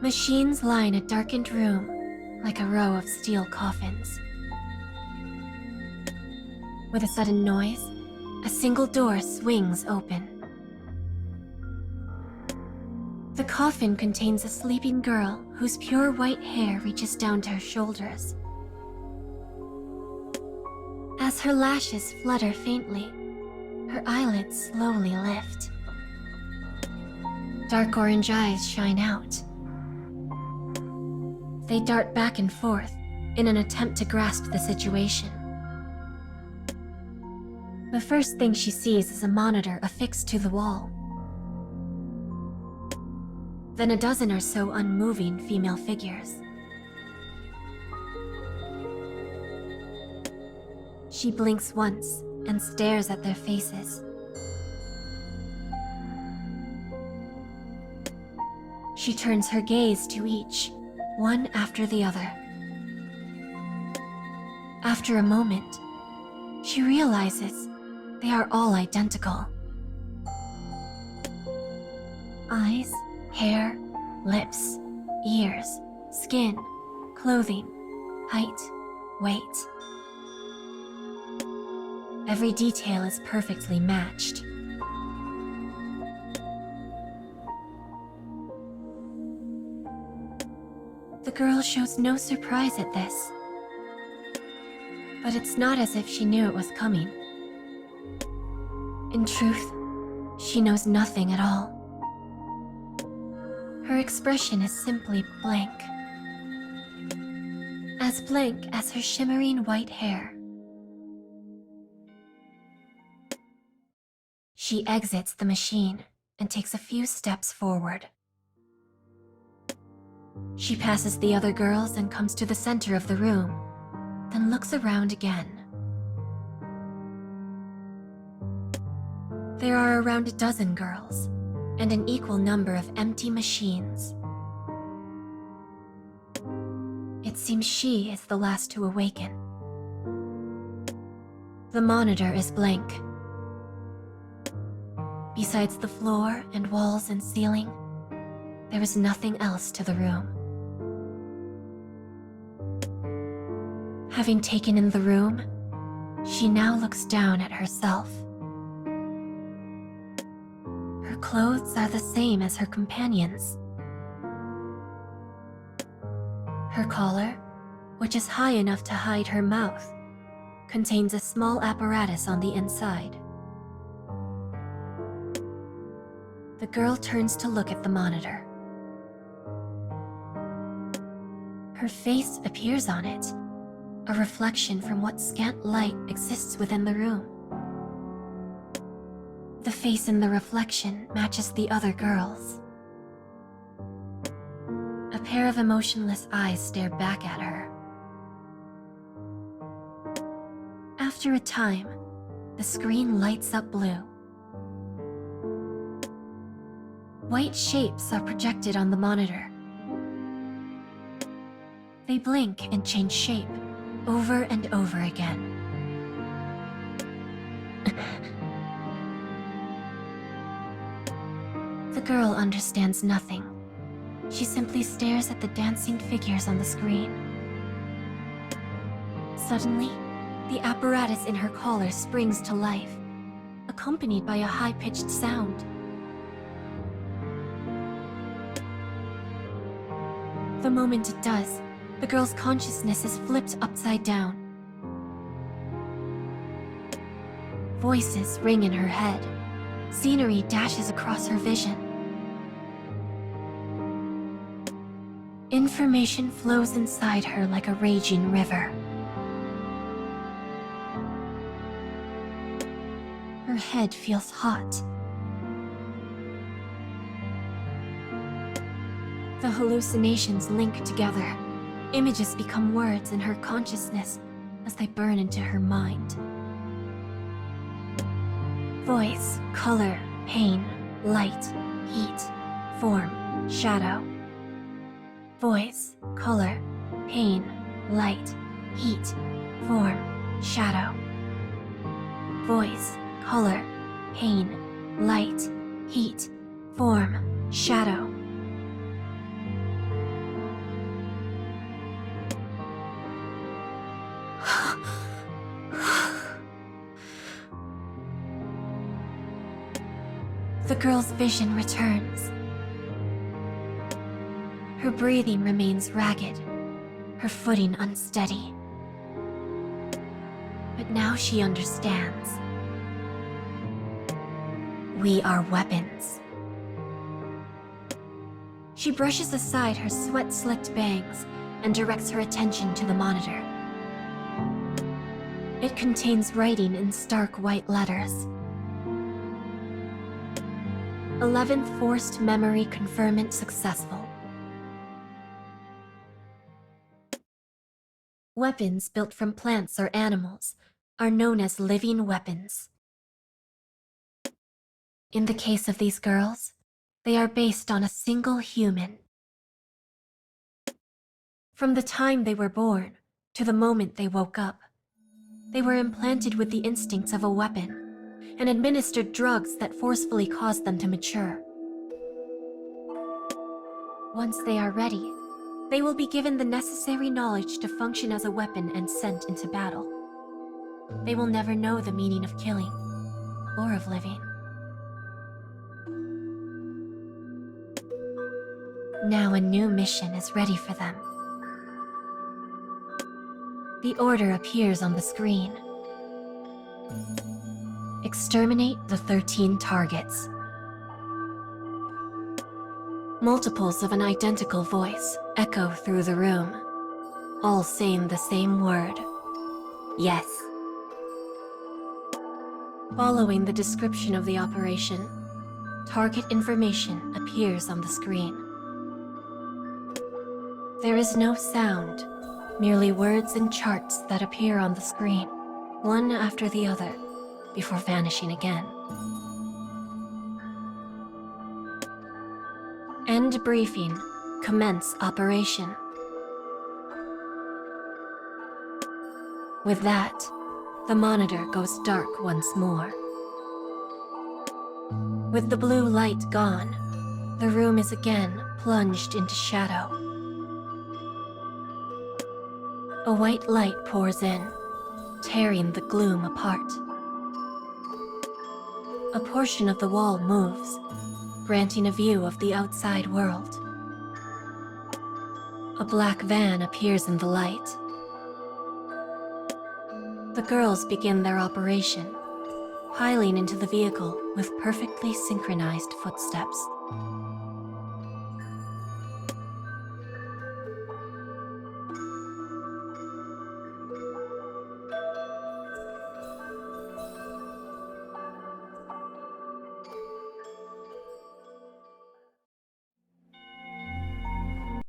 Machines line a darkened room like a row of steel coffins. With a sudden noise, a single door swings open. The coffin contains a sleeping girl whose pure white hair reaches down to her shoulders. As her lashes flutter faintly, her eyelids slowly lift. Dark orange eyes shine out. They dart back and forth in an attempt to grasp the situation. The first thing she sees is a monitor affixed to the wall. Then a dozen or so unmoving female figures. She blinks once and stares at their faces. She turns her gaze to each, one after the other. After a moment, she realizes they are all identical. Eyes, hair, lips, ears, skin, clothing, height, weight. Every detail is perfectly matched. The girl shows no surprise at this, but it's not as if she knew it was coming. In truth, she knows nothing at all. Her expression is simply blank. As blank as her shimmering white hair. She exits the machine and takes a few steps forward. She passes the other girls and comes to the center of the room, then looks around again. There are around a dozen girls, and an equal number of empty machines. It seems she is the last to awaken. The monitor is blank. Besides the floor and walls and ceiling, there is nothing else to the room. Having taken in the room, she now looks down at herself. Her clothes are the same as her companions. Her collar, which is high enough to hide her mouth, contains a small apparatus on the inside. The girl turns to look at the monitor. Her face appears on it, a reflection from what scant light exists within the room. The face in the reflection matches the other girls. A pair of emotionless eyes stare back at her. After a time, the screen lights up blue. White shapes are projected on the monitor. They blink and change shape over and over again. The girl understands nothing. She simply stares at the dancing figures on the screen. Suddenly, the apparatus in her collar springs to life, accompanied by a high-pitched sound. The moment it does, the girl's consciousness is flipped upside down. Voices ring in her head. Scenery dashes across her vision. Information flows inside her like a raging river. Her head feels hot. The hallucinations link together. Images become words in her consciousness as they burn into her mind. Voice, color, pain, light, heat, form, shadow. Voice, color, pain, light, heat, form, shadow. Voice, color, pain, light, heat, form, shadow. The girl's vision returns. Her breathing remains ragged, her footing unsteady. But now she understands. We are weapons. She brushes aside her sweat-slicked bangs and directs her attention to the monitor. It contains writing in stark white letters. 11th forced memory conferment successful. Weapons built from plants or animals are known as living weapons. In the case of these girls, they are based on a single human. From the time they were born to the moment they woke up, they were implanted with the instincts of a weapon and administered drugs that forcefully caused them to mature. Once they are ready, they will be given the necessary knowledge to function as a weapon and sent into battle. They will never know the meaning of killing or of living. Now a new mission is ready for them. The order appears on the screen. Exterminate the 13 targets. Multiples of an identical voice echo through the room, all saying the same word: yes. Following the description of the operation, target information appears on the screen. There is no sound, merely words and charts that appear on the screen, one after the other, before vanishing again. End briefing. Commence operation. With that, the monitor goes dark once more. With the blue light gone, the room is again plunged into shadow. A white light pours in, tearing the gloom apart. A portion of the wall moves, granting a view of the outside world. A black van appears in the light. The girls begin their operation, piling into the vehicle with perfectly synchronized footsteps.